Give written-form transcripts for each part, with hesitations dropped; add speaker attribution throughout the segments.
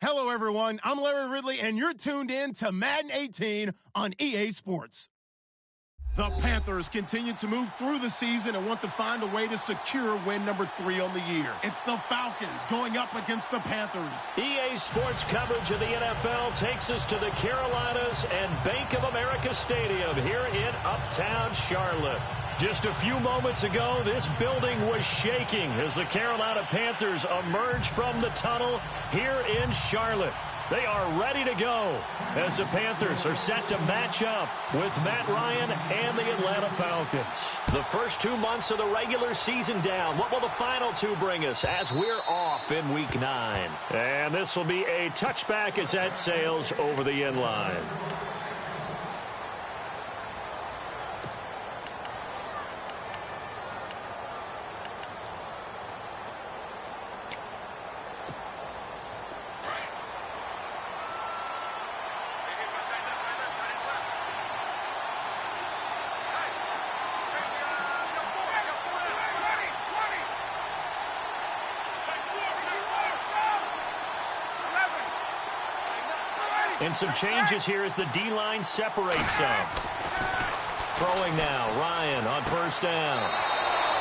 Speaker 1: Hello, everyone. I'm Larry Ridley, and you're tuned in to Madden 18 on EA Sports. The Panthers continue to move through the season and want to find a way to secure win number 3 on the year. It's the Falcons going up against the Panthers.
Speaker 2: EA Sports coverage of the NFL takes us to the Carolinas and Bank of America Stadium here in Uptown Charlotte. Just a few moments ago, this building was shaking as the Carolina Panthers emerged from the tunnel here in Charlotte. They are ready to go as the Panthers are set to match up with Matt Ryan and the Atlanta Falcons. The first 2 months of the regular season down. What will the final 2 bring us as we're off in Week 9? And this will be a touchback as that sails over the end line. And some changes here as the D-line separates some. Throwing now, Ryan on first down.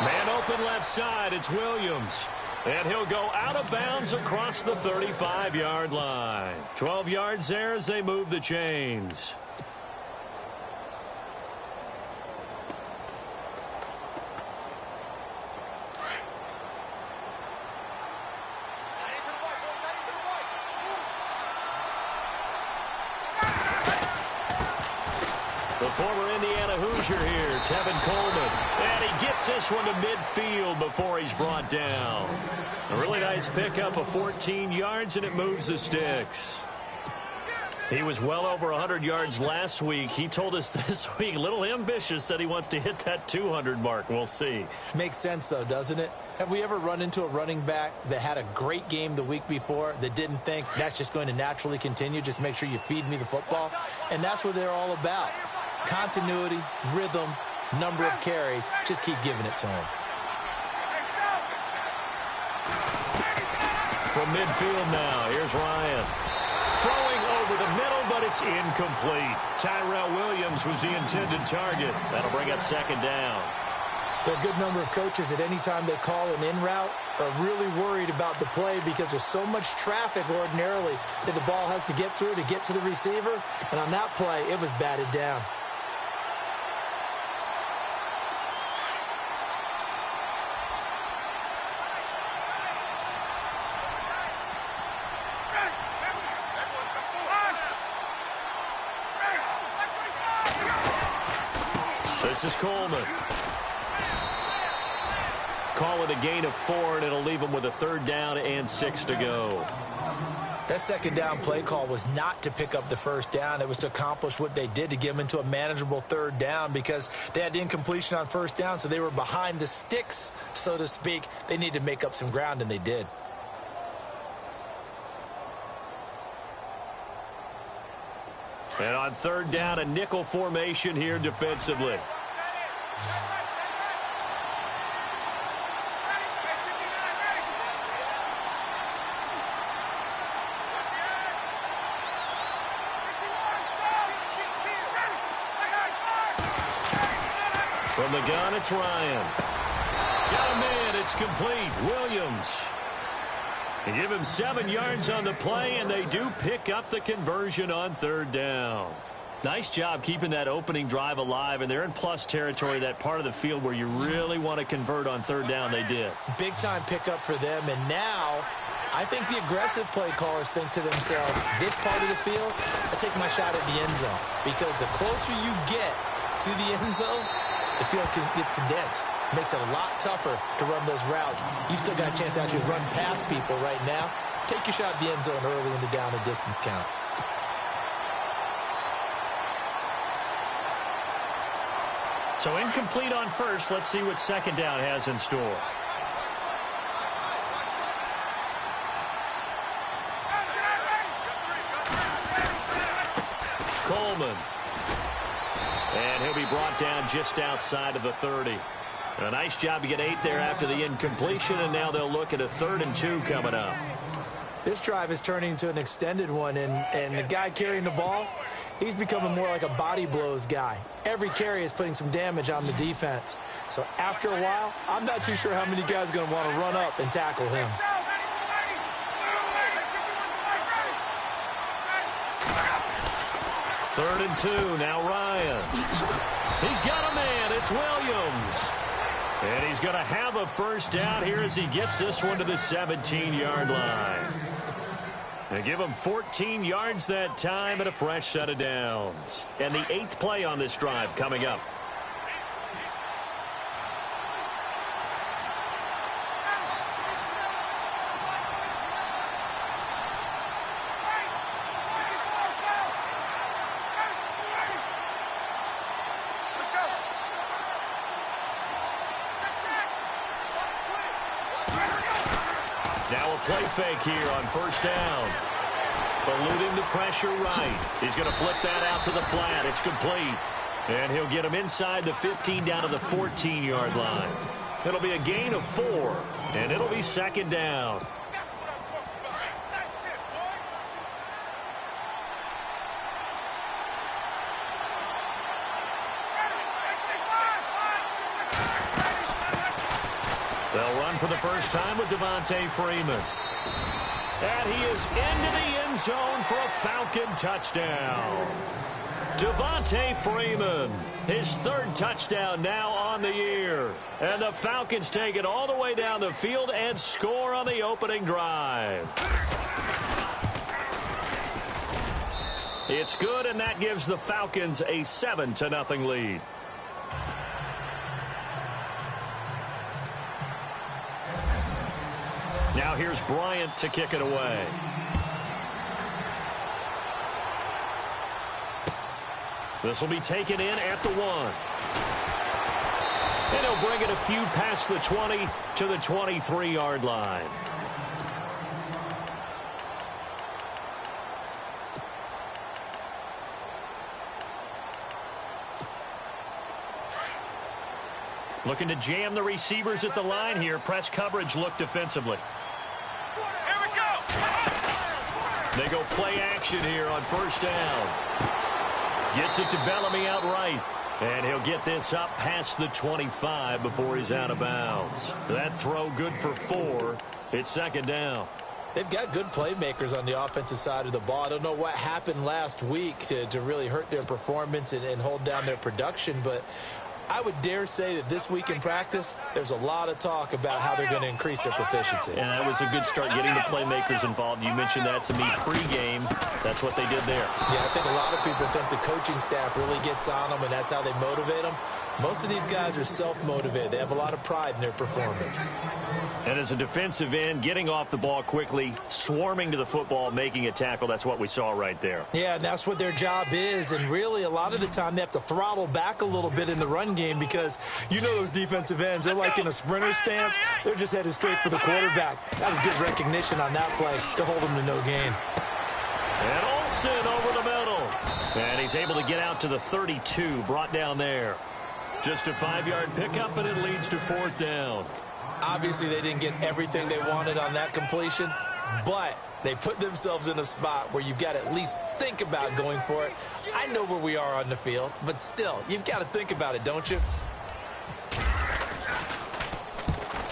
Speaker 2: Man open left side, it's Williams. And he'll go out of bounds across the 35-yard line. 12 yards there as they move the chains. The former Indiana Hoosier here, Tevin Coleman. And he gets this one to midfield before he's brought down. A really nice pickup of 14 yards, and it moves the sticks. He was well over 100 yards last week. He told us this week, a little ambitious, that he wants to hit that 200 mark. We'll see.
Speaker 3: Makes sense, though, doesn't it? Have we ever run into a running back that had a great game the week before that didn't think that's just going to naturally continue? Just make sure you feed me the football. And that's what they're all about. Continuity, rhythm, number of carries. Just keep giving it to him.
Speaker 2: From midfield now, here's Ryan. Throwing over the middle, but it's incomplete. Tyrell Williams was the intended target. That'll bring up second down.
Speaker 3: There are a good number of coaches that any time they call an in route are really worried about the play because there's so much traffic ordinarily that the ball has to get through to get to the receiver. And on that play, it was batted down.
Speaker 2: This is Coleman. Call it a gain of 4, and it'll leave him with a third down and 6 to go.
Speaker 3: That second down play call was not to pick up the first down. It was to accomplish what they did, to get them into a manageable third down, because they had incompletion on first down, so they were behind the sticks, so to speak. They needed to make up some ground, and they did.
Speaker 2: And on third down, a nickel formation here defensively. From the gun, it's Ryan. Got him in. It's complete. Williams. They give him 7 yards on the play, and they do pick up the conversion on third down. Nice job keeping that opening drive alive, and they're in plus territory, that part of the field where you really want to convert on third down. They did.
Speaker 3: Big-time pickup for them, and now I think the aggressive play callers think to themselves, this part of the field, I take my shot at the end zone, because the closer you get to the end zone, the field gets condensed. Makes it a lot tougher to run those routes. You still got a chance to actually run past people right now. Take your shot at the end zone early in the down and distance count.
Speaker 2: So incomplete on first. Let's see what second down has in store. Coleman. And he'll be brought down just outside of the 30. A nice job to get 8 there after the incompletion, and now they'll look at a 3rd and 2 coming up.
Speaker 3: This drive is turning into an extended one, and the guy carrying the ball, he's becoming more like a body blows guy. Every carry is putting some damage on the defense. So after a while, I'm not too sure how many guys are going to want to run up and tackle him.
Speaker 2: Third and 2, now Ryan. He's got a man, it's Williams. And he's going to have a first down here as he gets this one to the 17-yard line. They give him 14 yards that time and a fresh set of downs. And the 8th play on this drive coming up. Now a play fake here on first down. Eluding the pressure right. He's going to flip that out to the flat. It's complete. And he'll get him inside the 15 down to the 14-yard line. It'll be a gain of 4, and it'll be second down. They'll run for the first time with Devontae Freeman. And he is into the end zone for a Falcon touchdown. Devontae Freeman, his 3rd touchdown now on the year. And the Falcons take it all the way down the field and score on the opening drive. It's good, and that gives the Falcons a 7-0 lead. Now here's Bryant to kick it away. This will be taken in at the 1. And he'll bring it a few past the 20 to the 23-yard line. Looking to jam the receivers at the line here. Press coverage look defensively. They go play action here on first down. Gets it to Bellamy outright. And he'll get this up past the 25 before he's out of bounds. That throw good for 4. It's second down.
Speaker 3: They've got good playmakers on the offensive side of the ball. I don't know what happened last week to really hurt their performance and hold down their production, but I would dare say that this week in practice, there's a lot of talk about how they're going to increase their proficiency.
Speaker 2: And that was a good start, getting the playmakers involved. You mentioned that to me pregame. That's what they did there.
Speaker 3: Yeah, I think a lot of people think the coaching staff really gets on them, and that's how they motivate them. Most of these guys are self-motivated. They have a lot of pride in their performance.
Speaker 2: And as a defensive end, getting off the ball quickly, swarming to the football, making a tackle, that's what we saw right there.
Speaker 3: Yeah, and that's what their job is. And really, a lot of the time, they have to throttle back a little bit in the run game because you know those defensive ends, they're like in a sprinter stance. They're just headed straight for the quarterback. That was good recognition on that play to hold them to no gain.
Speaker 2: And Olsen over the middle. And he's able to get out to the 32, brought down there. Just a 5-yard pickup, and it leads to 4th down.
Speaker 3: Obviously, they didn't get everything they wanted on that completion, but they put themselves in a spot where you've got to at least think about going for it. I know where we are on the field, but still, you've got to think about it, don't you?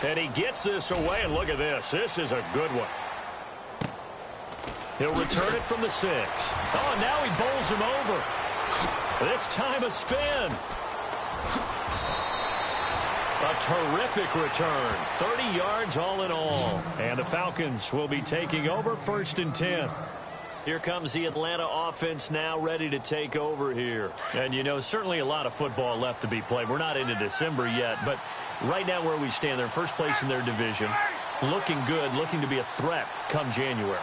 Speaker 2: And he gets this away, and look at this. This is a good one. He'll return it from the 6. Oh, and now he bowls him over. This time a spin. A terrific return. 30 yards all in all. And the Falcons will be taking over 1st and 10. Here comes the Atlanta offense now ready to take over here. And, you know, certainly a lot of football left to be played. We're not into December yet, but right now where we stand, they're first place in their division. Looking good, looking to be a threat come January.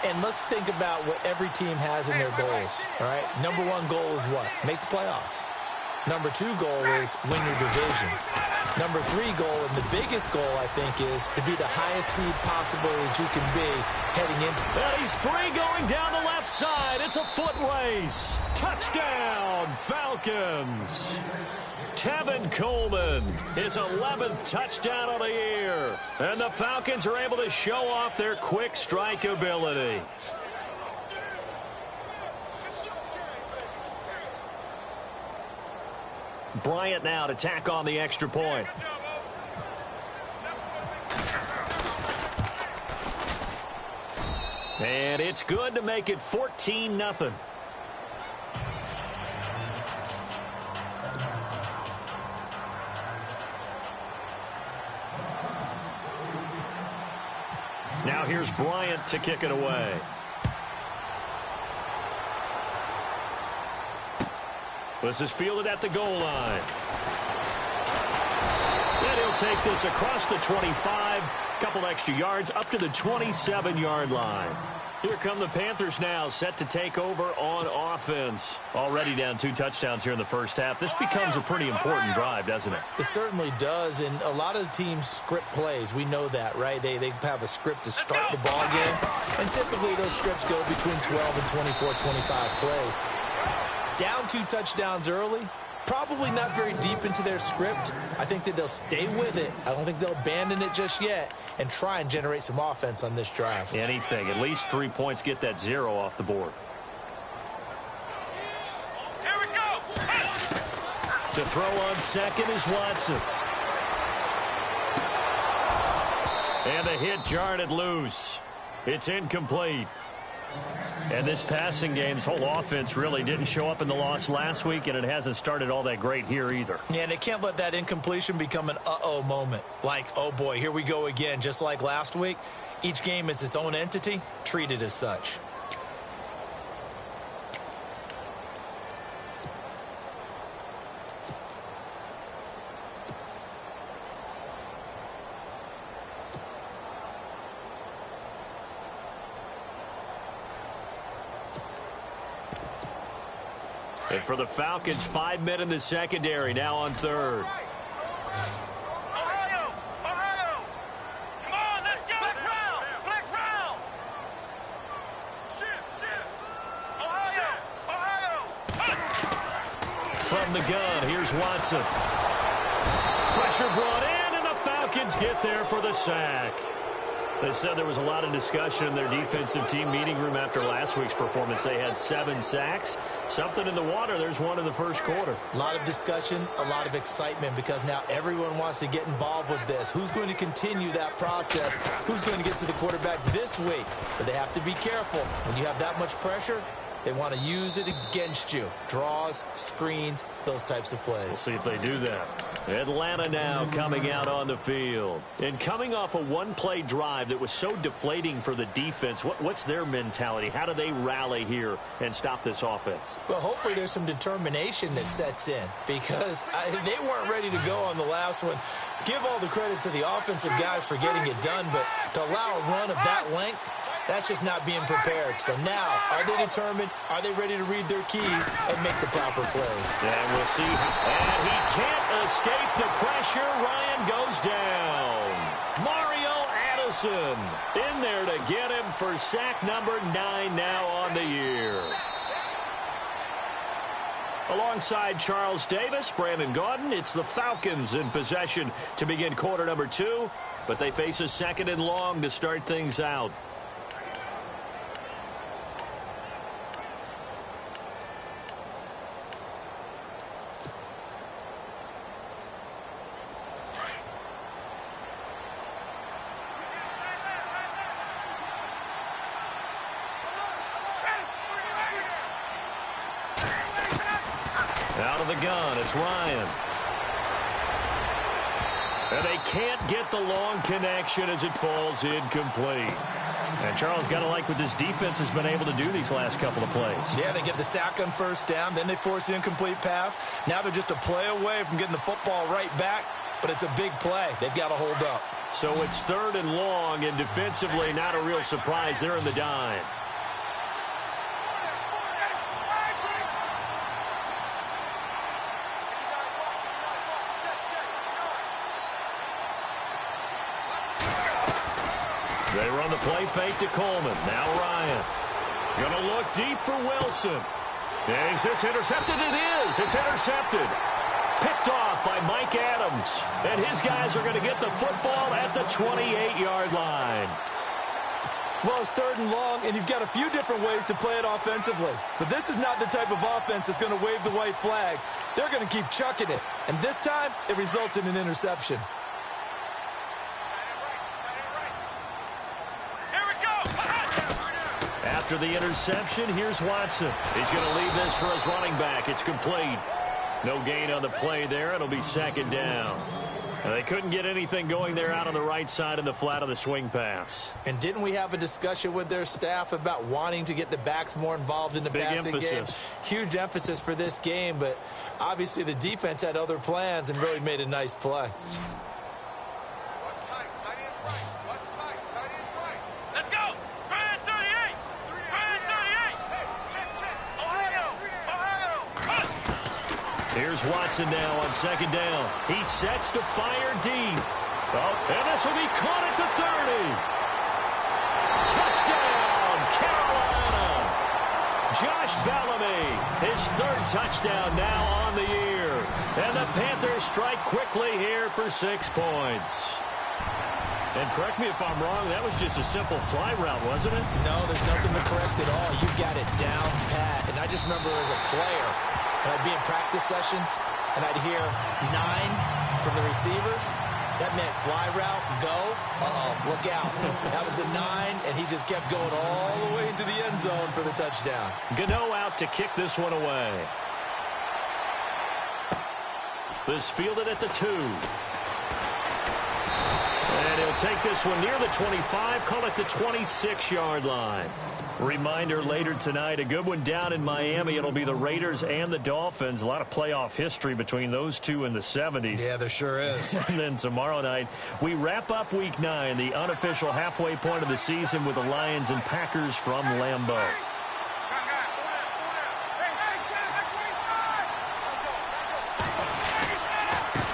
Speaker 3: And let's think about what every team has in their goals, all right? Number 1 goal is what? Make the playoffs. Number 2 goal is win your division. Number 3 goal, and the biggest goal, I think, is to be the highest seed possible that you can be heading into.
Speaker 2: And he's free going down the left side. It's a foot race. Touchdown, Falcons. Tevin Coleman, his 11th touchdown of the year. And the Falcons are able to show off their quick strike ability. Bryant now to tack on the extra point. And it's good to make it 14-0. Now here's Bryant to kick it away. This is fielded at the goal line. And he'll take this across the 25, couple extra yards up to the 27-yard line. Here come the Panthers now, set to take over on offense. Already down 2 touchdowns here in the first half. This becomes a pretty important drive, doesn't it?
Speaker 3: It certainly does, and a lot of the teams script plays. We know that, right? They have a script to start the ball game, and typically those scripts go between 12 and 24, 25 plays. Down 2 touchdowns early, probably not very deep into their script. I think that they'll stay with it. I don't think they'll abandon it just yet and try and generate some offense on this drive.
Speaker 2: Anything. At least 3 points, get that 0 off the board.
Speaker 4: Here we go.
Speaker 2: To throw on second is Watson. And the hit jarred it loose. It's incomplete. And this passing game's whole offense really didn't show up in the loss last week, and it hasn't started all that great here either.
Speaker 3: Yeah, and they can't let that incompletion become an uh-oh moment. Like, oh boy, here we go again, just like last week. Each game is its own entity, treated as such.
Speaker 2: And for the Falcons, 5 men in the secondary, now on third.
Speaker 4: Ohio! Ohio! Come on, let's go! Flex round! Flex round! Shift! Ohio! Ohio!
Speaker 2: From the gun, here's Watson. Pressure brought in, and the Falcons get there for the sack. They said there was a lot of discussion in their defensive team meeting room after last week's performance. They had 7 sacks. Something in the water. There's one in the first quarter.
Speaker 3: A lot of discussion, a lot of excitement, because now everyone wants to get involved with this. Who's going to continue that process? Who's going to get to the quarterback this week? But they have to be careful. When you have that much pressure, they want to use it against you. Draws, screens, those types of plays.
Speaker 2: We'll see if they do that. Atlanta now coming out on the field. And coming off a one-play drive that was so deflating for the defense, what's their mentality? How do they rally here and stop this offense?
Speaker 3: Well, hopefully there's some determination that sets in, because they weren't ready to go on the last one. Give all the credit to the offensive guys for getting it done, but to allow a run of that length, that's just not being prepared. So now, are they determined? Are they ready to read their keys and make the proper plays?
Speaker 2: And we'll see. And he can't escape the pressure. Ryan goes down. Mario Addison in there to get him for sack number 9 now on the year. Alongside Charles Davis, Brandon Gaudin, it's the Falcons in possession to begin quarter number 2. But they face a 2nd and long to start things out. Out of the gun, it's Ryan. And they can't get the long connection as it falls incomplete. And Charles, got to like what this defense has been able to do these last couple of plays.
Speaker 3: Yeah, they get the sack on first down, then they force the incomplete pass. Now they're just a play away from getting the football right back, but it's a big play. They've got to hold up.
Speaker 2: So it's 3rd and long, and defensively not a real surprise. They're in the dime. They run the play fake to Coleman. Now Ryan. Going to look deep for Wilson. Is this intercepted? It is. It's intercepted. Picked off by Mike Adams. And his guys are going to get the football at the 28-yard line.
Speaker 3: Well, it's 3rd and long, and you've got a few different ways to play it offensively. But this is not the type of offense that's going to wave the white flag. They're going to keep chucking it. And this time, it results in an interception.
Speaker 2: After the interception, here's Watson. He's going to leave this for his running back. It's complete. No gain on the play there. It'll be 2nd down. And they couldn't get anything going there out on the right side in the flat of the swing pass.
Speaker 3: And didn't we have a discussion with their staff about wanting to get the backs more involved in the passing game? Huge emphasis for this game, but obviously the defense had other plans and really made a nice play.
Speaker 2: Here's Watson now on 2nd down. He sets to fire deep. Oh, and this will be caught at the 30. Touchdown, Carolina. Josh Bellamy, his 3rd touchdown now on the year. And the Panthers strike quickly here for 6 points. And correct me if I'm wrong, that was just a simple fly route, wasn't it?
Speaker 3: No, there's nothing to correct at all. You got it down pat. And I just remember as a player, and I'd be in practice sessions, and I'd hear 9 from the receivers. That meant fly route, go, look out. That was the 9, and he just kept going all the way into the end zone for the touchdown.
Speaker 2: Gano out to kick this one away. This fielded at the 2. And he'll take this one near the 25, call it the 26-yard line. Reminder later tonight, a good one down in Miami. It'll be the Raiders and the Dolphins. A lot of playoff history between those two in the 70s.
Speaker 3: Yeah, there sure is.
Speaker 2: And then tomorrow night, we wrap up Week 9, the unofficial halfway point of the season with the Lions and Packers from Lambeau.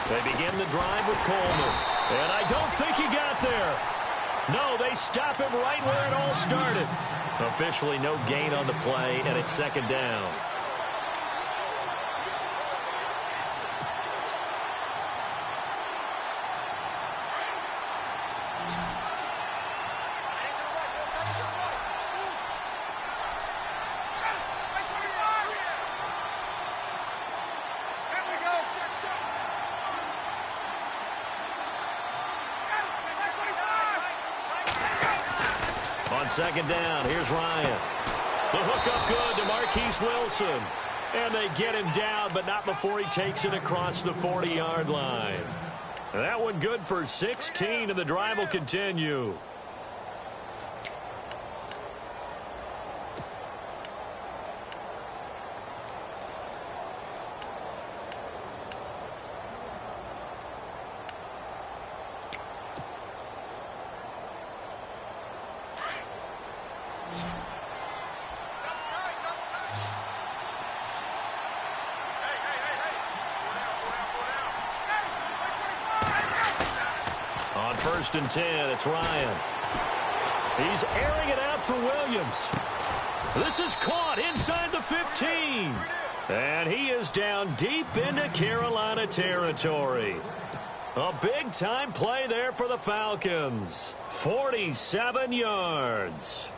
Speaker 2: They begin the drive with Coleman. And I don't think he got there. No, they stop him right where it all started. Officially no gain on the play, and it's 2nd down. On 2nd down, here's Ryan. The hook up good to Marquise Wilson. And they get him down, but not before he takes it across the 40-yard line. That one good for 16, and the drive will continue. On 1st and 10, it's Ryan. He's airing it out for Williams. This is caught inside the 15. And he is down deep into Carolina territory. A big-time play there for the Falcons. 47 yards.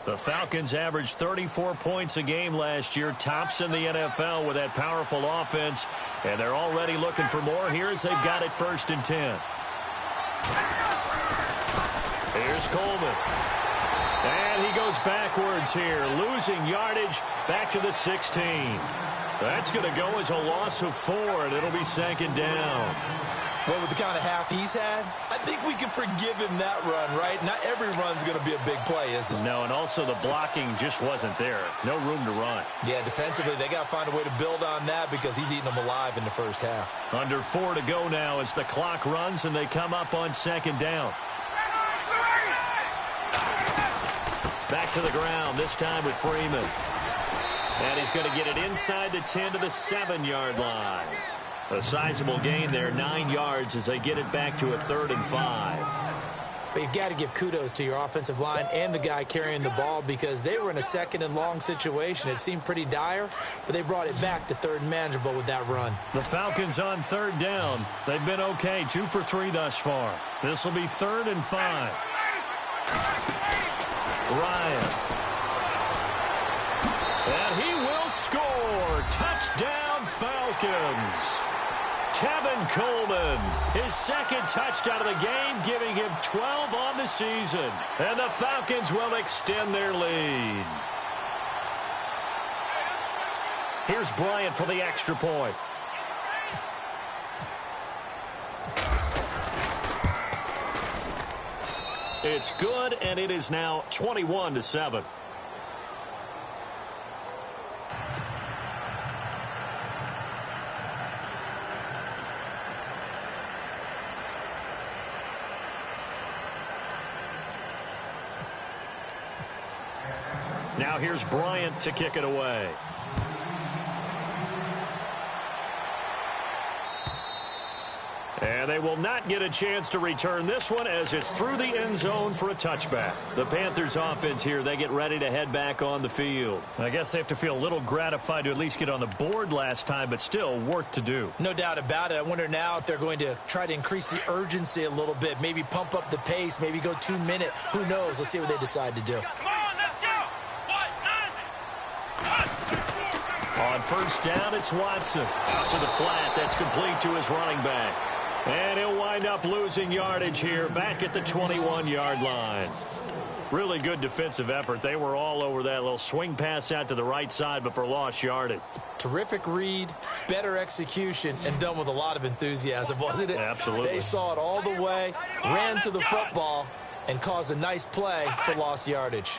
Speaker 2: The Falcons averaged 34 points a game last year, tops in the NFL with that powerful offense, and they're already looking for more here as they've got it 1st and 10. Here's Coleman. And he goes backwards here, losing yardage back to the 16. That's going to go as a loss of 4, and it'll be 2nd down.
Speaker 3: Well, with the kind of half he's had, I think we can forgive him that run, right? Not every run's going to be a big play, is it?
Speaker 2: No, and also the blocking just wasn't there. No room to run.
Speaker 3: Yeah, defensively, they got to find a way to build on that because he's eating them alive in the first half.
Speaker 2: Under 4 to go now as the clock runs and they come up on 2nd down. Back to the ground, this time with Freeman. And he's going to get it inside the 10 to the 7-yard line. A sizable gain there, 9 yards as they get it back to a 3rd and 5.
Speaker 3: But you've got to give kudos to your offensive line and the guy carrying the ball because they were in a second and long situation. It seemed pretty dire, but they brought it back to third and manageable with that run.
Speaker 2: The Falcons on third down. They've been okay, 2 for 3 thus far. This will be 3rd and 5. Ryan. And he will score. Touchdown, Falcons. Tevin Coleman, his second touchdown of the game, giving him 12 on the season. And the Falcons will extend their lead. Here's Bryant for the extra point. It's good, and it is now 21-7. Now here's Bryant to kick it away. And they will not get a chance to return this one as it's through the end zone for a touchback. The Panthers offense here, they get ready to head back on the field. I guess they have to feel a little gratified to at least get on the board last time, but still work to do.
Speaker 3: No doubt about it. I wonder now if they're going to try to increase the urgency a little bit, maybe pump up the pace, maybe go 2-minute. Who knows? Let's see what they decide to do.
Speaker 2: On first down, it's Watson. Out to the flat. That's complete to his running back. And he'll wind up losing yardage here back at the 21-yard line. Really good defensive effort. They were all over that little swing pass out to the right side, but for lost yardage.
Speaker 3: Terrific read, better execution, and done with a lot of enthusiasm, wasn't it?
Speaker 2: Absolutely.
Speaker 3: They saw it all the way, ran to the football, and caused a nice play for lost yardage.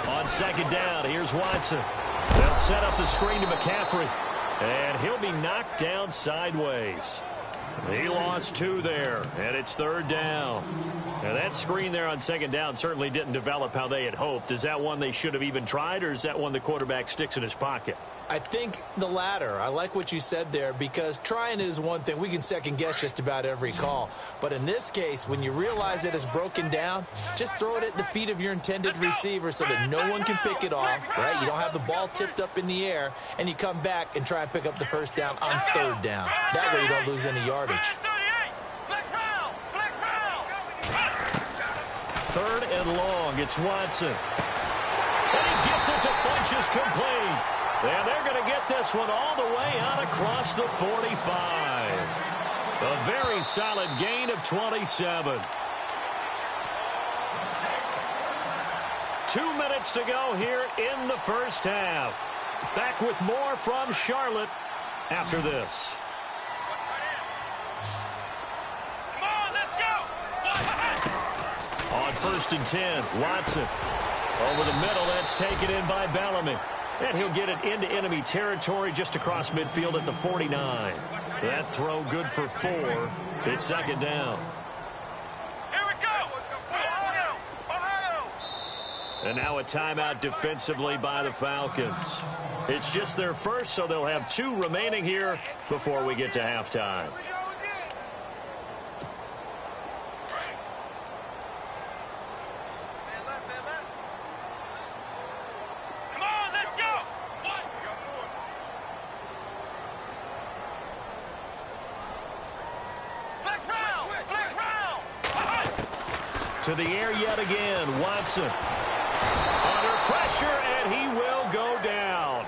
Speaker 2: On second down, here's Watson. They'll set up the screen to McCaffrey, and he'll be knocked down sideways. He lost 2 there, and it's third down. Now, that screen there on second down certainly didn't develop how they had hoped. Is that one they should have even tried, or is that one the quarterback sticks in his pocket?
Speaker 3: I think the latter. I like what you said there because trying it is one thing. We can second-guess just about every call. But in this case, when you realize it is broken down, just throw it at the feet of your intended receiver so that no one can pick it off, right? You don't have the ball tipped up in the air, and you come back and try and pick up the first down on third down. That way you don't lose any yardage.
Speaker 2: 3rd and long. It's Watson. And he gets it to Funchess complete. And they're going to get this one all the way out across the 45. A very solid gain of 27. 2 minutes to go here in the first half. Back with more from Charlotte after this. On 1st and 10, Watson. Over the middle, that's taken in by Bellamy. And he'll get it into enemy territory just across midfield at the 49. That throw good for 4. It's second down.
Speaker 4: Here we go. Ohio.
Speaker 2: And now a timeout defensively by the Falcons. It's just their first, so they'll have 2 remaining here before we get to halftime. To the air yet again, Watson. Under pressure, and he will go down.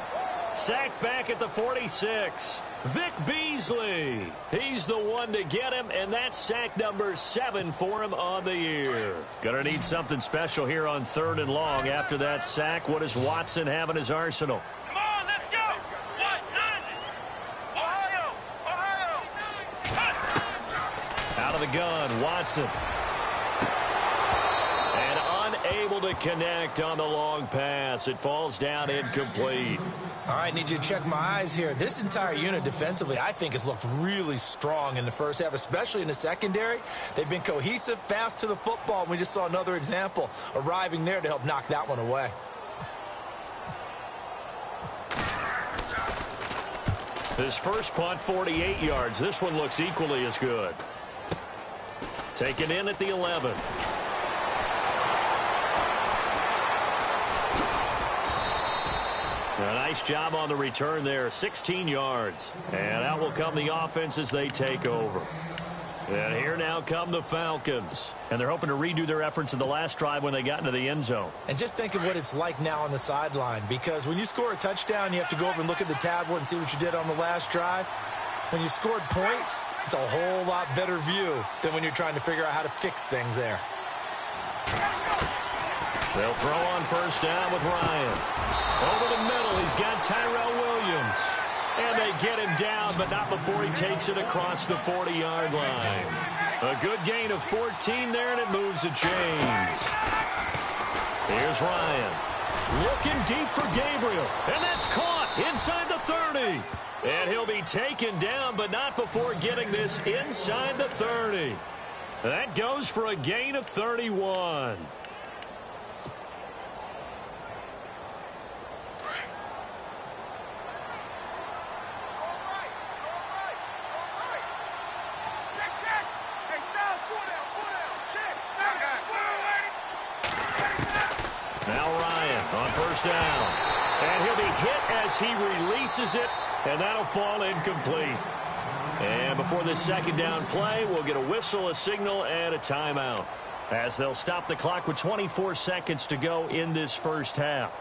Speaker 2: Sacked back at the 46. Vic Beasley. He's the one to get him, and that's sack number 7 for him on the year. Gonna need something special here on 3rd and long. After that sack, what does Watson have in his arsenal?
Speaker 4: Come on, let's go. Ohio.
Speaker 2: Out of the gun, Watson. Able to connect on the long pass. It falls down incomplete.
Speaker 3: All right, need you to check my eyes here. This entire unit defensively, I think, has looked really strong in the first half, especially in the secondary. They've been cohesive, fast to the football. We just saw another example arriving there to help knock that one away.
Speaker 2: His first punt, 48 yards. This one looks equally as good. Taken in at the 11. A nice job on the return there, 16 yards. And out will come the offense as they take over. And here now come the Falcons. And they're hoping to redo their efforts in the last drive when they got into the end zone.
Speaker 3: And just think of what it's like now on the sideline, because when you score a touchdown, you have to go over and look at the tablet and see what you did on the last drive. When you scored points, it's a whole lot better view than when you're trying to figure out how to fix things there.
Speaker 2: They'll throw on first down with Ryan. Over the middle, he's got Tyrell Williams. And they get him down, but not before he takes it across the 40-yard line. A good gain of 14 there, and it moves the chains. Here's Ryan. Looking deep for Gabriel. And that's caught inside the 30. And he'll be taken down, but not before getting this inside the 30. That goes for a gain of 31. Now Ryan on first down. And he'll be hit as he releases it, and that'll fall incomplete. And before this second down play, we'll get a whistle, a signal, and a timeout, as they'll stop the clock with 24 seconds to go in this first half.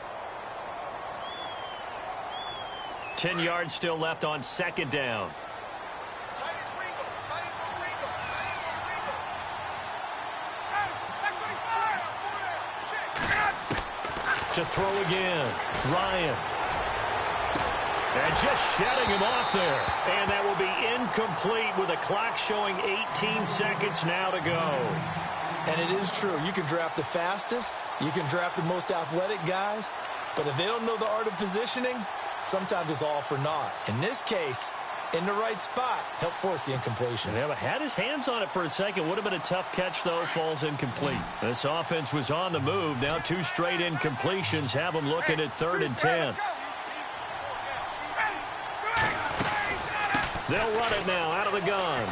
Speaker 2: 10 yards still left on second down. To throw again, Ryan. And just shedding him off there. And that will be incomplete with a clock showing 18 seconds now to go.
Speaker 3: And it is true. You can draft the fastest. You can draft the most athletic guys. But if they don't know the art of positioning, sometimes it's all for naught. In this case, in the right spot, help force the incompletion.
Speaker 2: Yeah, but had his hands on it for a second. Would have been a tough catch, though. Falls incomplete. This offense was on the move. Now 2 straight incompletions have them looking at 3rd and 10. They'll run it now out of the gun.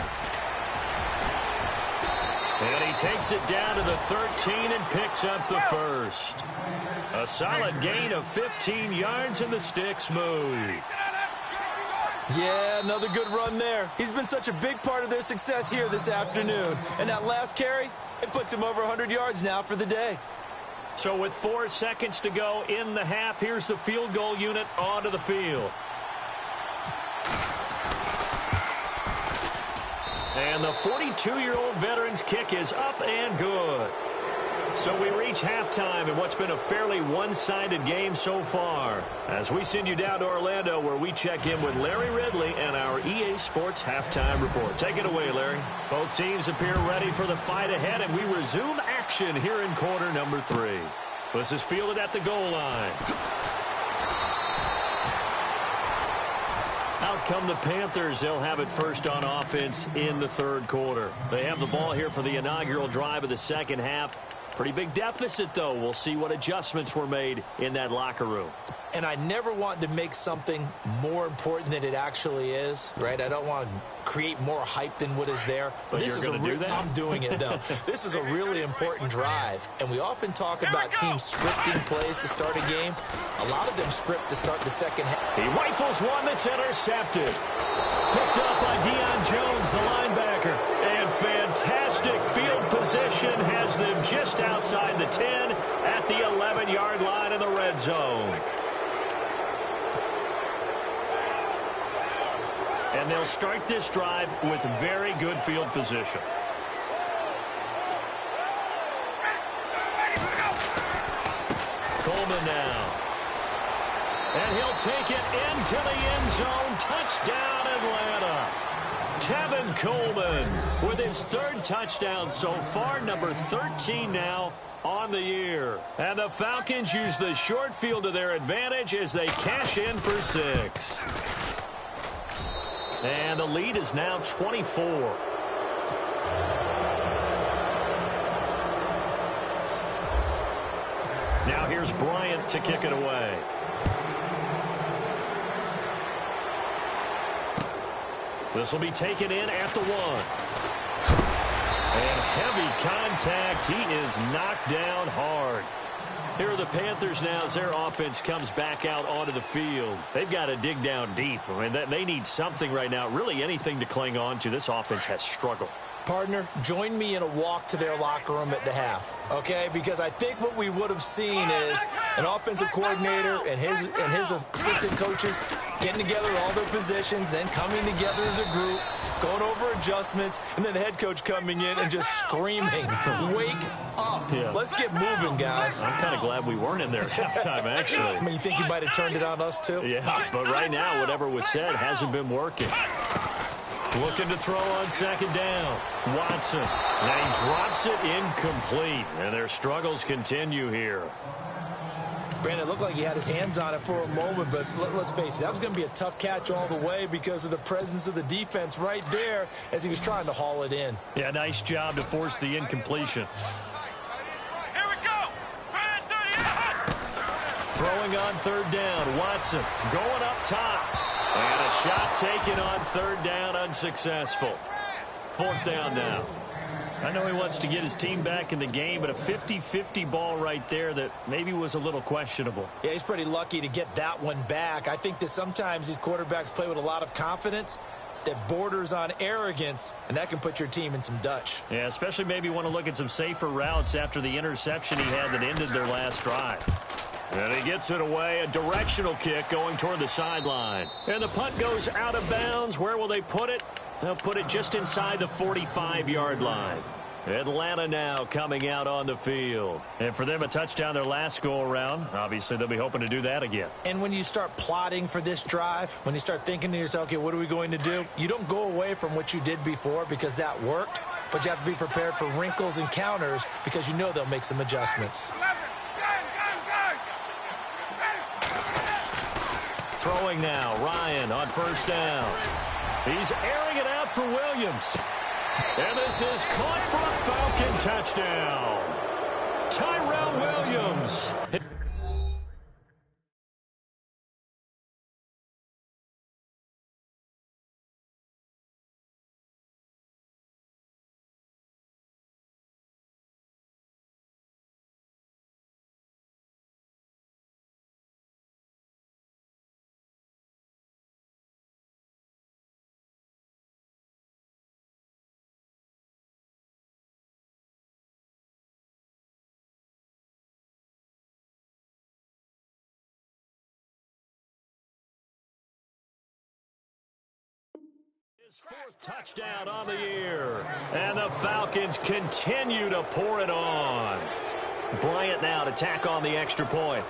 Speaker 2: And he takes it down to the 13 and picks up the first. A solid gain of 15 yards, and the sticks move.
Speaker 3: Yeah, another good run there. He's been such a big part of their success here this afternoon. And that last carry, it puts him over 100 yards now for the day.
Speaker 2: So with 4 seconds to go in the half, here's the field goal unit onto the field. And the 42-year-old veteran's kick is up and good. So we reach halftime in what's been a fairly one-sided game so far, as we send you down to Orlando, where we check in with Larry Ridley and our EA Sports Halftime Report. Take it away, Larry. Both teams appear ready for the fight ahead, and we resume action here in quarter number 3. This is fielded at the goal line. Out come the Panthers. They'll have it first on offense in the 3rd quarter. They have the ball here for the inaugural drive of the second half. Pretty big deficit, though. We'll see what adjustments were made in that locker room.
Speaker 3: And I never want to make something more important than it actually is, right? I don't want to create more hype than what is there.
Speaker 2: But this you're going to do that?
Speaker 3: I'm doing it, though. This is a really important drive. And we often talk about teams scripting plays to start a game. A lot of them script to start the second half.
Speaker 2: He rifles one that's intercepted. Picked up by Deion Jones, the linebacker. And fantastic field position has them just outside the 10 at the 11-yard line in the red zone. And they'll start this drive with very good field position. Coleman now. And he'll take it into the end zone. Touchdown, Atlanta. Tevin Coleman with his 3rd touchdown so far, number 13 now on the year. And the Falcons use the short field to their advantage as they cash in for 6. And the lead is now 24. Now here's Bryant to kick it away. This will be taken in at the 1. And heavy contact. He is knocked down hard. Here are the Panthers now as their offense comes back out onto the field. They've got to dig down deep. I mean, they need something right now, really anything to cling on to. This offense has struggled.
Speaker 3: Partner, join me in a walk to their locker room at the half, okay? Because I think what we would have seen is an offensive coordinator and his assistant coaches getting together all their positions, then coming together as a group, going over adjustments, and then the head coach coming in and just screaming, wake up. Yeah. Let's get moving, guys.
Speaker 2: I'm kind of glad we weren't in there at halftime, actually.
Speaker 3: I mean, you think you might have turned it on us, too?
Speaker 2: Yeah, but right now, whatever was said hasn't been working. Looking to throw on second down. Watson. Now he drops it incomplete. And their struggles continue here.
Speaker 3: Brandon, it looked like he had his hands on it for a moment, but let's face it, that was going to be a tough catch all the way because of the presence of the defense right there as he was trying to haul it in.
Speaker 2: Yeah, nice job to force the incompletion.
Speaker 4: Here we go.
Speaker 2: Throwing on third down. Watson going up top. And a shot taken on third down, unsuccessful. Fourth down now. I know he wants to get his team back in the game, but a 50-50 ball right there that maybe was a little questionable.
Speaker 3: Yeah, he's pretty lucky to get that one back. I think that sometimes these quarterbacks play with a lot of confidence that borders on arrogance, and that can put your team in some Dutch.
Speaker 2: Yeah, especially maybe want to look at some safer routes after the interception he had that ended their last drive. And he gets it away, a directional kick going toward the sideline. And the punt goes out of bounds. Where will they put it? They'll put it just inside the 45-yard line. Atlanta now coming out on the field. And for them, a touchdown their last go-around. Obviously, they'll be hoping to do that again.
Speaker 3: And when you start plotting for this drive, when you start thinking to yourself, okay, what are we going to do? You don't go away from what you did before because that worked, but you have to be prepared for wrinkles and counters because you know they'll make some adjustments.
Speaker 2: Throwing now, Ryan on first down. He's airing it out for Williams. And this is caught for a Falcon touchdown. Tyrell Williams. His fourth touchdown on the year. And the Falcons continue to pour it on. Bryant now to tack on the extra point.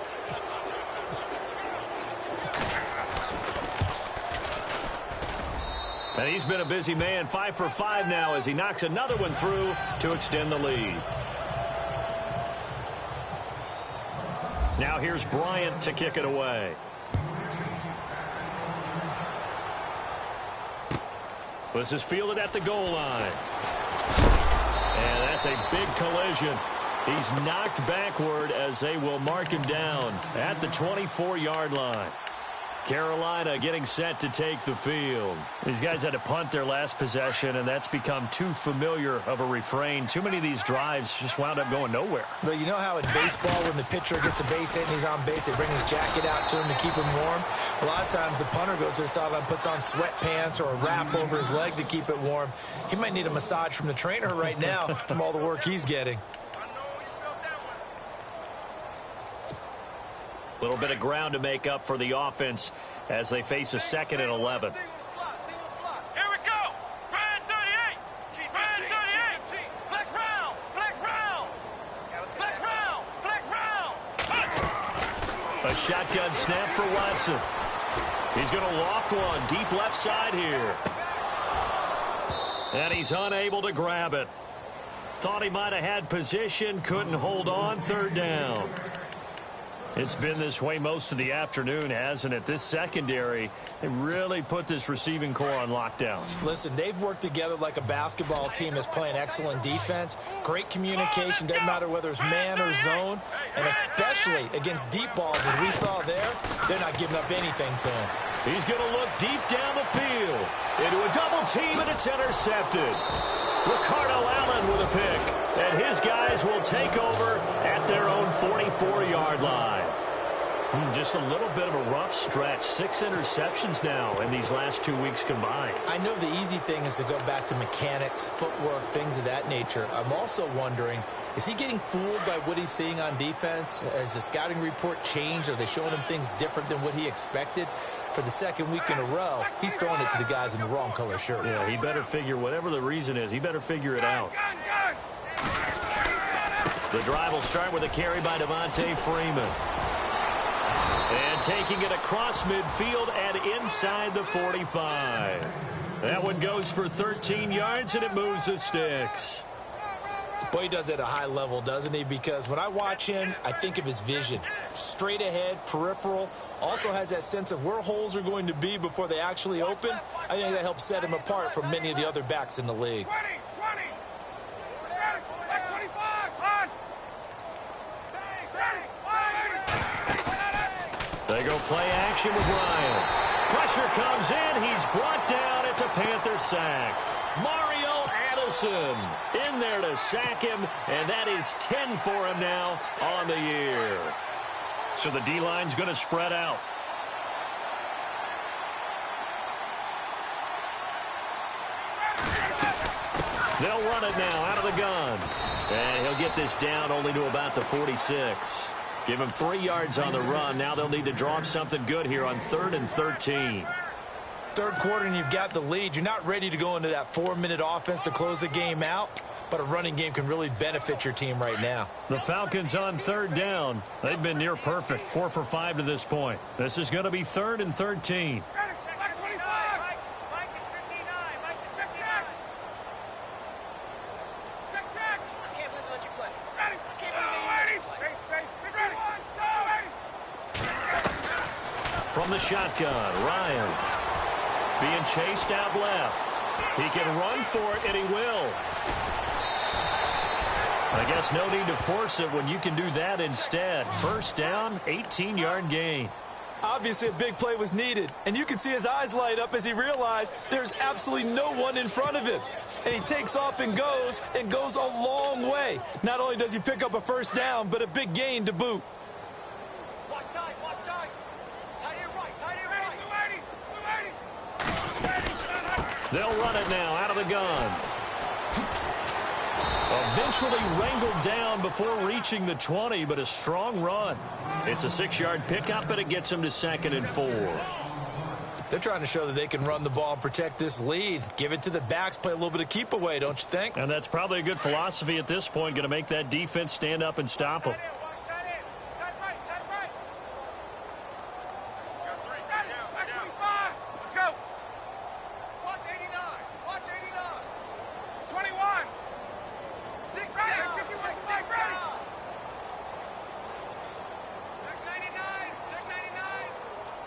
Speaker 2: And he's been a busy man, 5 for 5 now as he knocks another one through to extend the lead. Now here's Bryant to kick it away. This is fielded at the goal line. And that's a big collision. He's knocked backward as they will mark him down at the 24-yard line. Carolina getting set to take the field. These guys had to punt their last possession, and that's become too familiar of a refrain. Too many of these drives just wound up going nowhere.
Speaker 3: But you know how in baseball, when the pitcher gets a base hit and he's on base, they bring his jacket out to him to keep him warm? A lot of times the punter goes to the sideline, puts on sweatpants or a wrap over his leg to keep it warm. He might need a massage from the trainer right now from all the work he's getting.
Speaker 2: A little bit of ground to make up for the offense as they face a 2nd and 11.
Speaker 4: Here we go. Brand 38. Brand 38. Flex round. Flex round. Flex round. Flex round.
Speaker 2: A shotgun snap for Watson. He's going to loft one deep left side here. And he's unable to grab it. Thought he might have had position, couldn't hold on, third down. It's been this way most of the afternoon, hasn't it? This secondary, they really put this receiving core on lockdown.
Speaker 3: Listen, they've worked together like a basketball team that's playing excellent defense. Great communication, doesn't matter whether it's man or zone. And especially against deep balls, as we saw there, they're not giving up anything to him.
Speaker 2: He's going to look deep down the field into a double team, and it's intercepted. Ricardo Allen with a pick. And his guys will take over at their own 44-yard line. Just a little bit of a rough stretch. 6 interceptions now in these last 2 weeks combined.
Speaker 3: I know the easy thing is to go back to mechanics, footwork, things of that nature. I'm also wondering, is he getting fooled by what he's seeing on defense? Has the scouting report changed? Are they showing him things different than what he expected? For the second week in a row, he's throwing it to the guys in the wrong color shirts.
Speaker 2: Yeah, he better figure, whatever the reason is, he better figure it out. The drive will start with a carry by Devontae Freeman. And taking it across midfield and inside the 45. That one goes for 13 yards, and it moves the sticks.
Speaker 3: Boy, he does it at a high level, doesn't he? Because when I watch him, I think of his vision. Straight ahead, peripheral. Also has that sense of where holes are going to be before they actually open. I think that helps set him apart from many of the other backs in the league.
Speaker 4: 20. Back 25. On.
Speaker 2: They go play action with Ryan. Pressure comes in. He's brought down. It's a Panther sack. Mario Addison in there to sack him, and that is 10 for him now on the year. So the D-line's going to spread out. They'll run it now out of the gun. And he'll get this down only to about the 46. Give him 3 yards on the run. Now they'll need to draw up something good here on 3rd and 13.
Speaker 3: Third quarter and you've got the lead. You're not ready to go into that 4-minute offense to close the game out, but a running game can really benefit your team right now.
Speaker 2: The Falcons on 3rd down. They've been near perfect, 4 for 5 to this point. This is going to be 3rd and 13. From the shotgun, Ryan being chased out left. He can run for it, and he will. I guess no need to force it when you can do that instead. First down, 18-yard gain.
Speaker 3: Obviously, a big play was needed, and you can see his eyes light up as he realized there's absolutely no one in front of him. And he takes off and goes a long way. Not only does he pick up a first down, but a big gain to boot.
Speaker 4: Watch tight, watch tight. Tight end right, tight end right.
Speaker 2: They'll run it now out of the gun. Eventually wrangled down before reaching the 20, but a strong run. It's a 6-yard pickup, and it gets him to 2nd and 4.
Speaker 3: They're trying to show that they can run the ball and protect this lead. Give it to the backs, play a little bit of keep away, don't you think?
Speaker 2: And that's probably a good philosophy at this point, going to make that defense stand up and stop them.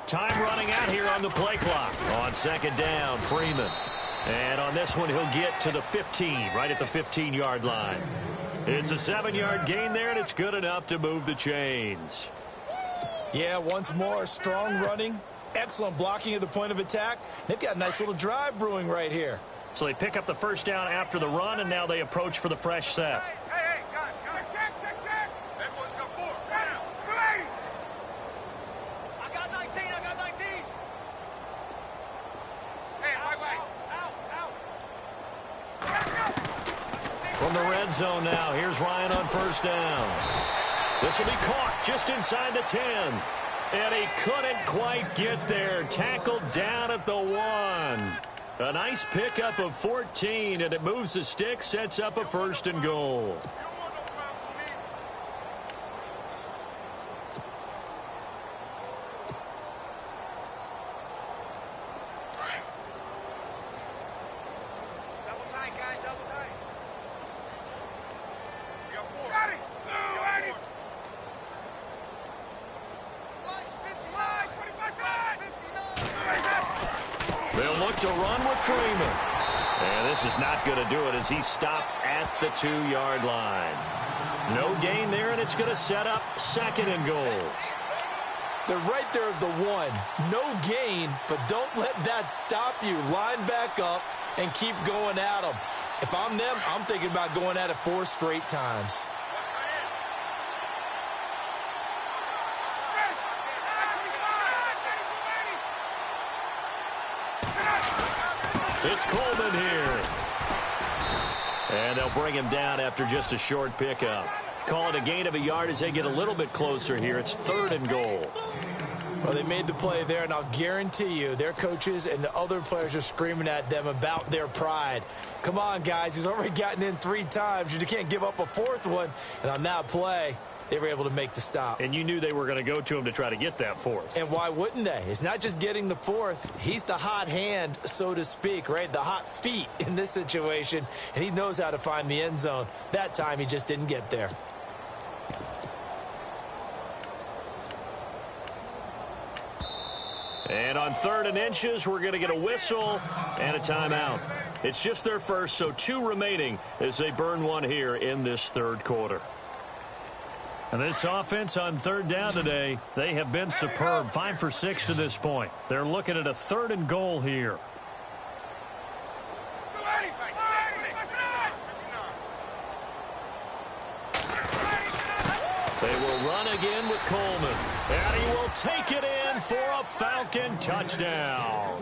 Speaker 2: Time running out here on the play clock. On 2nd down, Freeman. And on this one, he'll get to the 15, right at the 15-yard line. It's a 7-yard gain there, and it's good enough to move the chains.
Speaker 3: Yeah, once more, strong running, excellent blocking at the point of attack. They've got a nice little drive brewing right here.
Speaker 2: So they pick up the first down after the run, and now they approach for the fresh set.
Speaker 4: Hey, gun. Check. That boy's got 4. Down. 3. I got 19. Hey, out.
Speaker 2: From the red zone now, here's Ryan on first down. This will be caught just inside the 10. And he couldn't quite get there. Tackled down at the 1. A nice pickup of 14, and it moves the stick, sets up a 1st and goal.
Speaker 4: Double tight, guys, double tight. We got 4. Got it.
Speaker 2: They'll look to run with Freeman. And this is not going to do it as he stopped at the 2-yard line. No gain there, and it's going to set up 2nd and goal.
Speaker 3: They're right there at the 1. No gain, but don't let that stop you. Line back up and keep going at them. If I'm them, I'm thinking about going at it 4 straight times.
Speaker 2: It's Coleman here. And they'll bring him down after just a short pickup. Call it a gain of a yard as they get a little bit closer here. It's 3rd and goal.
Speaker 3: Well, they made the play there, and I'll guarantee you their coaches and the other players are screaming at them about their pride. Come on, guys. He's already gotten in 3 times. You can't give up a 4th one. And on that play, they were able to make the stop.
Speaker 2: And you knew they were going to go to him to try to get that 4th.
Speaker 3: And why wouldn't they? It's not just getting the 4th. He's the hot hand, so to speak, right? The hot feet in this situation. And he knows how to find the end zone. That time, he just didn't get there.
Speaker 2: And on 3rd and inches, we're going to get a whistle and a timeout. It's just their first, so 2 remaining as they burn one here in this 3rd quarter. And this offense on 3rd down today, they have been superb. 5 for 6 to this point. They're looking at a 3rd and goal here. They will run again with Coleman. And he will take it in for a Falcon touchdown.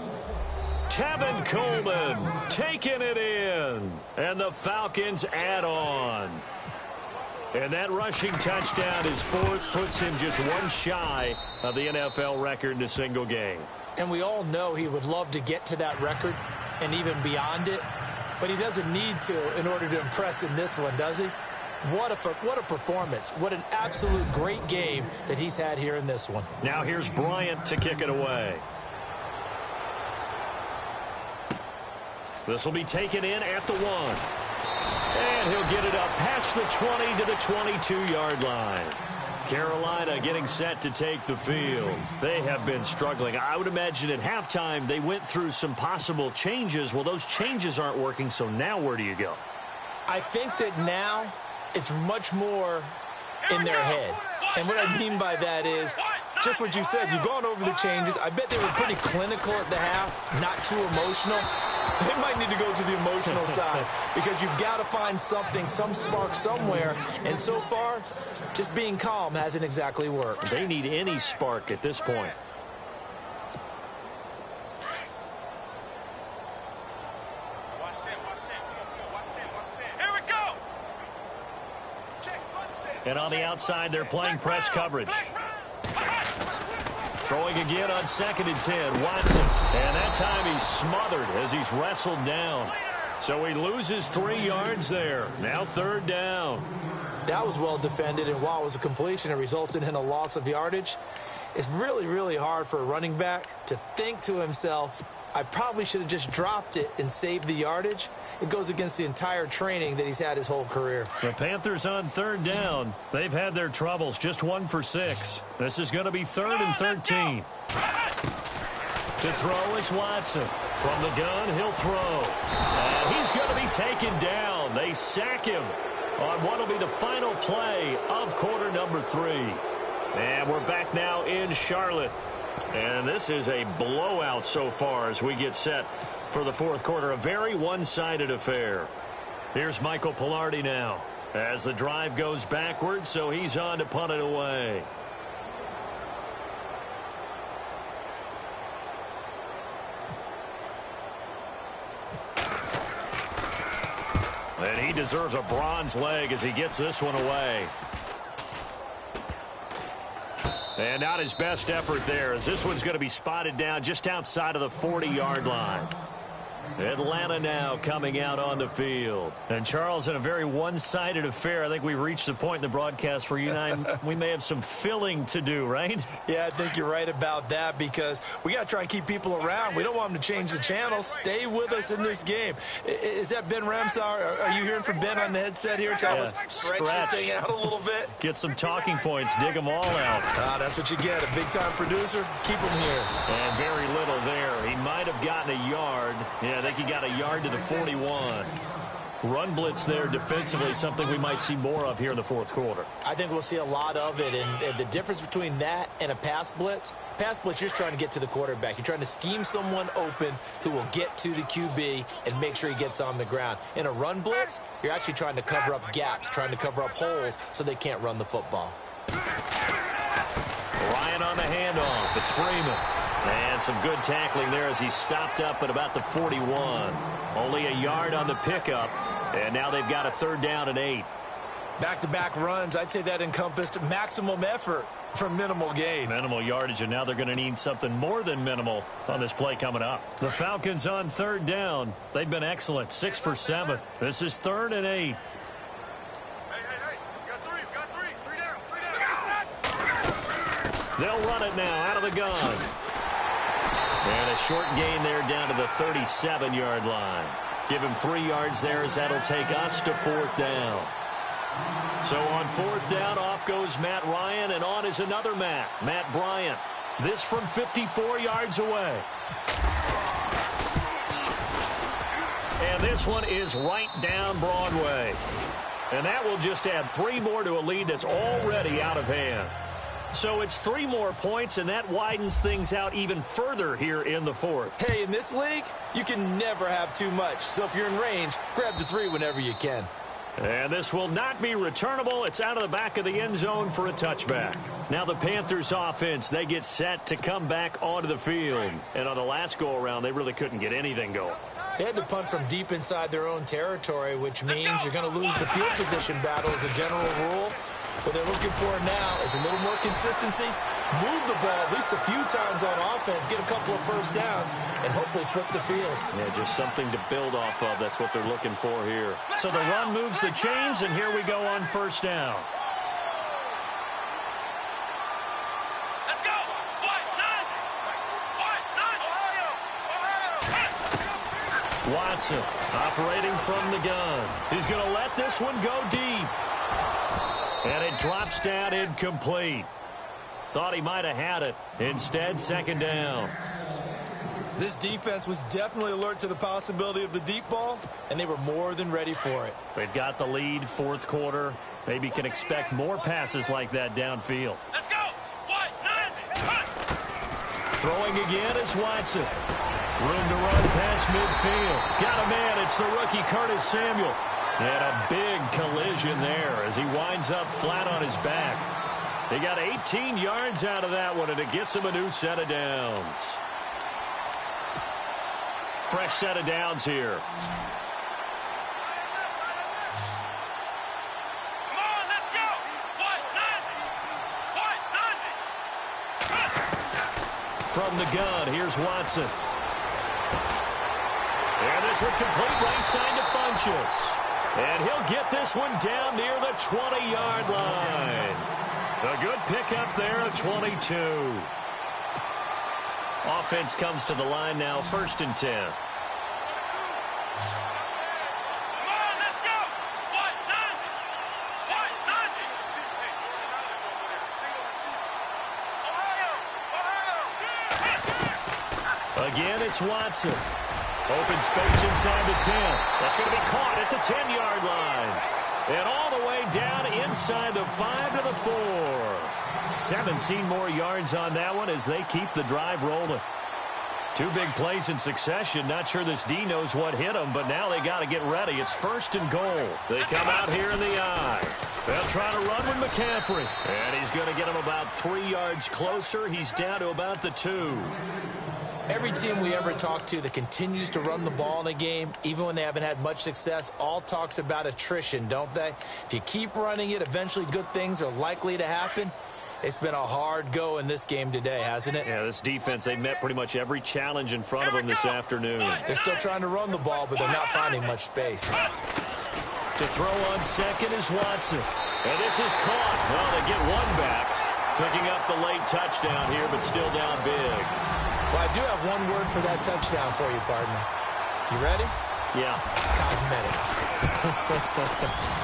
Speaker 2: Tevin Coleman taking it in. And the Falcons add on. And that rushing touchdown is 4th, puts him just 1 shy of the NFL record in a single game.
Speaker 3: And we all know he would love to get to that record and even beyond it. But he doesn't need to in order to impress in this one, does he? What a performance. What an absolute great game that he's had here in this one.
Speaker 2: Now here's Bryant to kick it away. This will be taken in at the 1. And he'll get it up past the 20 to the 22-yard line. Carolina getting set to take the field. They have been struggling. I would imagine at halftime they went through some possible changes. Well, those changes aren't working, so now where do you go?
Speaker 3: I think that now it's much more in their head. And what I mean by that is just what you said. You've gone over the changes. I bet they were pretty clinical at the half, not too emotional. They might need to go to the emotional side because you've got to find something, some spark somewhere. And so far, just being calm hasn't exactly worked.
Speaker 2: They need any spark at this point.
Speaker 4: Here we go.
Speaker 2: And on the outside, they're playing press coverage. Throwing again on 2nd and 10. Watson. And that time he's smothered as he's wrestled down. So he loses 3 yards there. Now 3rd down.
Speaker 3: That was well defended, and while it was a completion, it resulted in a loss of yardage. It's really, really hard for a running back to think to himself, I probably should have just dropped it and saved the yardage. It goes against the entire training that he's had his whole career.
Speaker 2: The Panthers on 3rd down. They've had their troubles. Just 1 for 6. This is going to be 3rd and 13. To throw is Watson. From the gun, he'll throw. And he's going to be taken down. They sack him on what will be the final play of quarter number 3. And we're back now in Charlotte. And this is a blowout so far as we get set for the 4th quarter. A very one-sided affair. Here's Michael Pilardi now as the drive goes backwards, so he's on to punt it away. And he deserves a bronze leg as he gets this one away. And not his best effort there, as this one's going to be spotted down just outside of the 40-yard line. Atlanta now coming out on the field. And Charles, in a very one-sided affair, I think we've reached the point in the broadcast where you and I, we may have some filling to do, right?
Speaker 3: Yeah, I think you're right about that because we got to try and keep people around. We don't want them to change the channel. Stay with us in this game. Is that Ben Ramsauer? Are you hearing from Ben on the headset here? Tell us, stretch this thing out a little bit.
Speaker 2: Get some talking points. Dig them all out.
Speaker 3: That's what you get. A big-time producer. Keep them here.
Speaker 2: And very little there. He might have gotten a yard. Yeah, I think he got a yard to the 41. Run blitz there defensively, something we might see more of here in the fourth quarter.
Speaker 3: I think we'll see a lot of it, and the difference between that and a pass blitz, you're just trying to get to the quarterback. You're trying to scheme someone open who will get to the QB and make sure he gets on the ground. In a run blitz, you're actually trying to cover up gaps, trying to cover up holes so they can't run the football.
Speaker 2: Ryan on the handoff. It's Freeman. And some good tackling there as he stopped up at about the 41. Only a yard on the pickup. And now they've got a 3rd down and 8.
Speaker 3: Back-to-back runs, I'd say that encompassed maximum effort for minimal gain.
Speaker 2: Minimal yardage, and now they're going to need something more than minimal on this play coming up. The Falcons on 3rd down. They've been excellent, 6 for 7. This is 3rd and 8.
Speaker 4: Hey, you got 3, you got 3. 3 down.
Speaker 2: They'll run it now out of the gun. And a short gain there down to the 37-yard line. Give him 3 yards there as that'll take us to 4th down. So on 4th down, off goes Matt Ryan, and on is another Matt Bryant. This from 54 yards away. And this one is right down Broadway. And that will just add 3 more to a lead that's already out of hand. So it's 3 more points, and that widens things out even further here in the 4th.
Speaker 3: Hey, in this league, you can never have too much. So if you're in range, grab the 3 whenever you can.
Speaker 2: And this will not be returnable. It's out of the back of the end zone for a touchback. Now the Panthers offense, they get set to come back onto the field. And on the last go-around, they really couldn't get anything going.
Speaker 3: They had to punt from deep inside their own territory, which means you're going to lose the field position battle as a general rule. What they're looking for now is a little more consistency, move the ball at least a few times on offense, get a couple of first downs, and hopefully flip the field.
Speaker 2: Yeah, just something to build off of. That's what they're looking for here. So the run moves the chains, and here we go on 1st down.
Speaker 4: Let's go. White 9.
Speaker 2: Watson operating from the gun. He's going to let this one go deep. And it drops down incomplete. Thought he might have had it. Instead, 2nd down.
Speaker 3: This defense was definitely alert to the possibility of the deep ball, and they were more than ready for it.
Speaker 2: They've got the lead, 4th quarter. Maybe can expect more passes like that downfield.
Speaker 4: Let's go. White 9.
Speaker 2: Throwing again is Watson. Room to run past midfield. Got a man. It's the rookie Curtis Samuel. And a big collision there as he winds up flat on his back. They got 18 yards out of that one, and it gets him a new set of downs. Fresh set of downs here.
Speaker 4: Come on, let's go. White 9.
Speaker 2: From the gun, here's Watson. And this one complete right side to Funchess. And he'll get this one down near the 20-yard line. A good pickup there at 22. Offense comes to the line now, 1st and 10.
Speaker 4: Come on, let's go. White 9.
Speaker 2: Again, it's Watson. Open space inside the 10. That's going to be caught at the 10-yard line. And all the way down inside the 5 to the 4. 17 more yards on that one as they keep the drive rolling. 2 big plays in succession. Not sure this D knows what hit them, but now they got to get ready. It's 1st and goal. They come out here in the I. They'll try to run with McCaffrey. And he's going to get him about 3 yards closer. He's down to about the 2.
Speaker 3: Every team we ever talk to that continues to run the ball in a game, even when they haven't had much success, all talks about attrition, don't they? If you keep running it, eventually good things are likely to happen. It's been a hard go in this game today, hasn't it?
Speaker 2: Yeah, this defense, they met pretty much every challenge in front of them this afternoon.
Speaker 3: They're still trying to run the ball, but they're not finding much space.
Speaker 2: To throw on 2nd is Watson. And this is caught. Well, they get one back, picking up the late touchdown here, but still down big.
Speaker 3: Well, I do have one word for that touchdown for you, partner. You ready?
Speaker 2: Yeah.
Speaker 3: Cosmetics.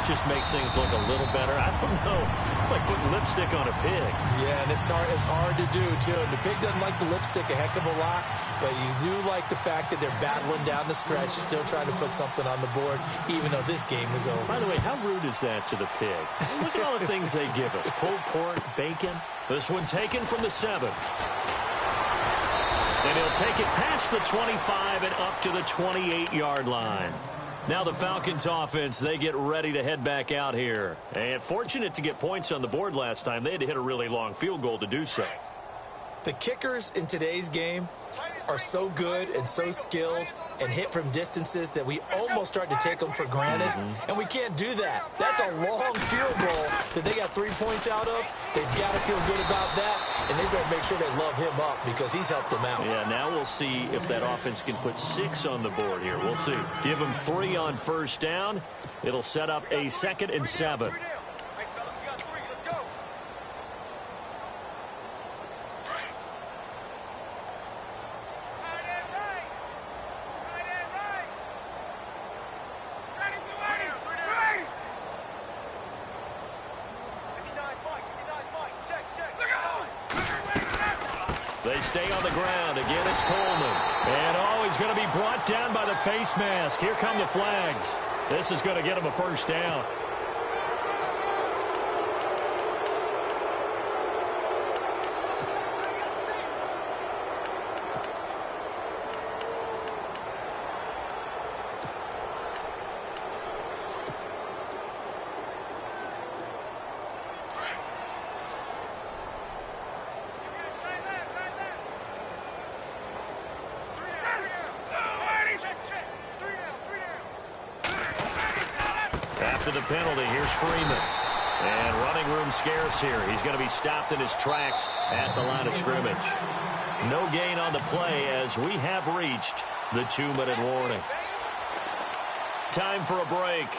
Speaker 2: Just makes things look a little better. I don't know. It's like putting lipstick on a pig.
Speaker 3: Yeah, and it's hard to do, too. And the pig doesn't like the lipstick a heck of a lot, but you do like the fact that they're battling down the stretch, still trying to put something on the board, even though this game is over.
Speaker 2: By the way, how rude is that to the pig? Look at all the things they give us. Pulled pork, bacon. This one taken from the 7. And he'll take it past the 25 and up to the 28-yard line. Now the Falcons offense, they get ready to head back out here. And fortunate to get points on the board last time. They had to hit a really long field goal to do so.
Speaker 3: The kickers in today's game are so good and so skilled and hit from distances that we almost start to take them for granted, and we can't do that. That's a long field goal that they got 3 points out of. They've got to feel good about that, and they've got to make sure they love him up because he's helped them out.
Speaker 2: Yeah, now we'll see if that offense can put 6 on the board here. We'll see. Give them 3 on first down. It'll set up a 2nd and 7. They stay on the ground. Again, it's Coleman. And, oh, he's going to be brought down by the face mask. Here come the flags. This is going to get him a first down. After the penalty, here's Freeman. And running room scarce here. He's going to be stopped in his tracks at the line of scrimmage. No gain on the play as we have reached the 2-minute warning. Time for a break.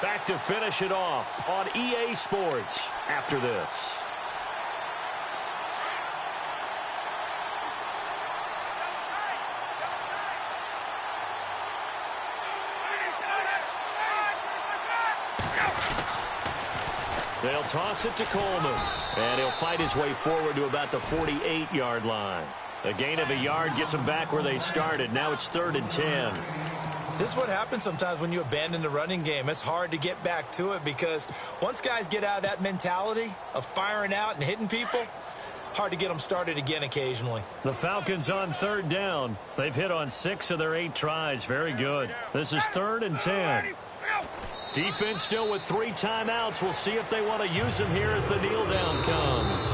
Speaker 2: Back to finish it off on EA Sports after this. They'll toss it to Coleman, and he'll fight his way forward to about the 48-yard line. A gain of a yard gets them back where they started. Now it's 3rd and 10.
Speaker 3: This is what happens sometimes when you abandon the running game. It's hard to get back to it because once guys get out of that mentality of firing out and hitting people, hard to get them started again occasionally.
Speaker 2: The Falcons on 3rd down. They've hit on 6 of their 8 tries. Very good. This is 3rd and 10. Defense still with 3 timeouts. We'll see if they want to use them here as the kneel down comes.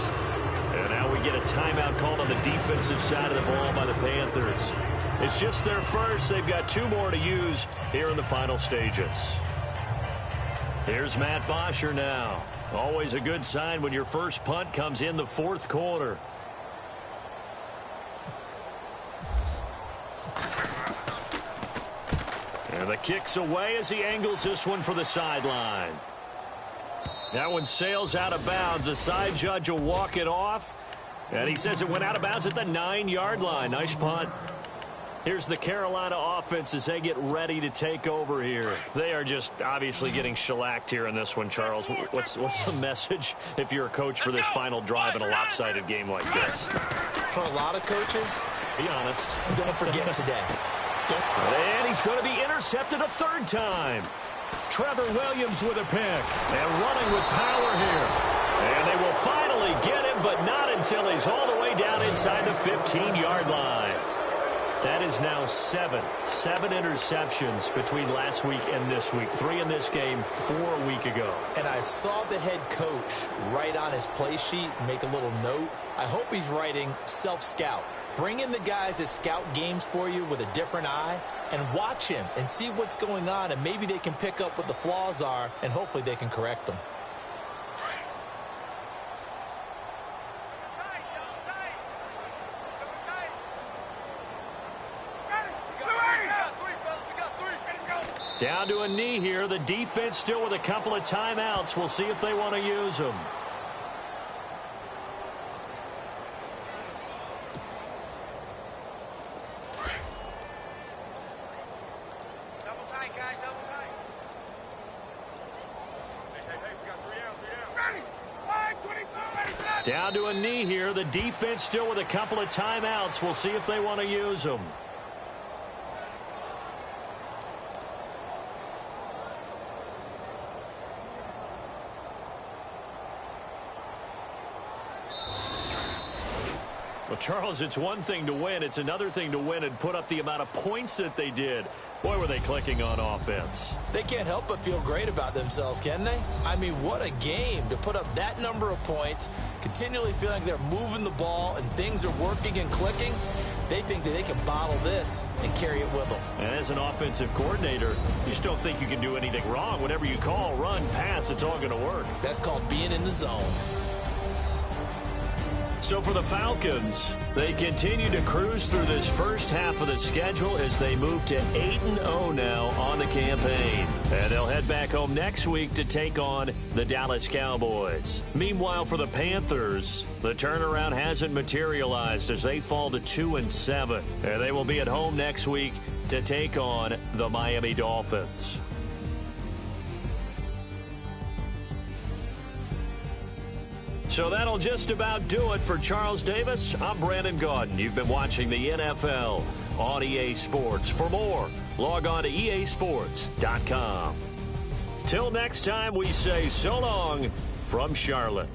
Speaker 2: And now we get a timeout called on the defensive side of the ball by the Panthers. It's just their first. They've got 2 more to use here in the final stages. Here's Matt Bosher now. Always a good sign when your first punt comes in the 4th quarter. And the kick's away as he angles this one for the sideline. That one sails out of bounds. The side judge will walk it off. And he says it went out of bounds at the 9-yard line. Nice punt. Here's the Carolina offense as they get ready to take over here. They are just obviously getting shellacked here in this one, Charles. What's the message if you're a coach for this final drive in a lopsided game like this?
Speaker 3: For a lot of coaches,
Speaker 2: be honest.
Speaker 3: Don't forget today.
Speaker 2: And he's going to be intercepted a 3rd time. Trevor Williams with a pick. And running with power here. And they will finally get him, but not until he's all the way down inside the 15-yard line. That is now 7 interceptions between last week and this week. 3 in this game, 4 a week ago.
Speaker 3: And I saw the head coach write on his play sheet, make a little note. I hope he's writing self-scout. Bring in the guys that scout games for you with a different eye and watch him and see what's going on, and maybe they can pick up what the flaws are, and hopefully they can correct them.
Speaker 2: Down to a knee here. The defense still with a couple of timeouts. We'll see if they want to use them.
Speaker 4: tight, guys. Double tight. Hey, we got 3 down. Ready. 5, 25,
Speaker 2: Down to a knee here. The defense still with a couple of timeouts. We'll see if they want to use them. Well, Charles, it's one thing to win. It's another thing to win and put up the amount of points that they did. Boy, were they clicking on offense.
Speaker 3: They can't help but feel great about themselves, can they? I mean, what a game to put up that number of points, continually feeling like they're moving the ball and things are working and clicking. They think that they can bottle this and carry it with them.
Speaker 2: And as an offensive coordinator, you just don't think you can do anything wrong. Whatever you call, run, pass, it's all going to work.
Speaker 3: That's called being in the zone.
Speaker 2: So for the Falcons, they continue to cruise through this first half of the schedule as they move to 8-0 now on the campaign. And they'll head back home next week to take on the Dallas Cowboys. Meanwhile, for the Panthers, the turnaround hasn't materialized as they fall to 2-7. And they will be at home next week to take on the Miami Dolphins. So that'll just about do it for Charles Davis. I'm Brandon Gaudin. You've been watching the NFL on EA Sports. For more, log on to easports.com. Till next time, we say so long from Charlotte.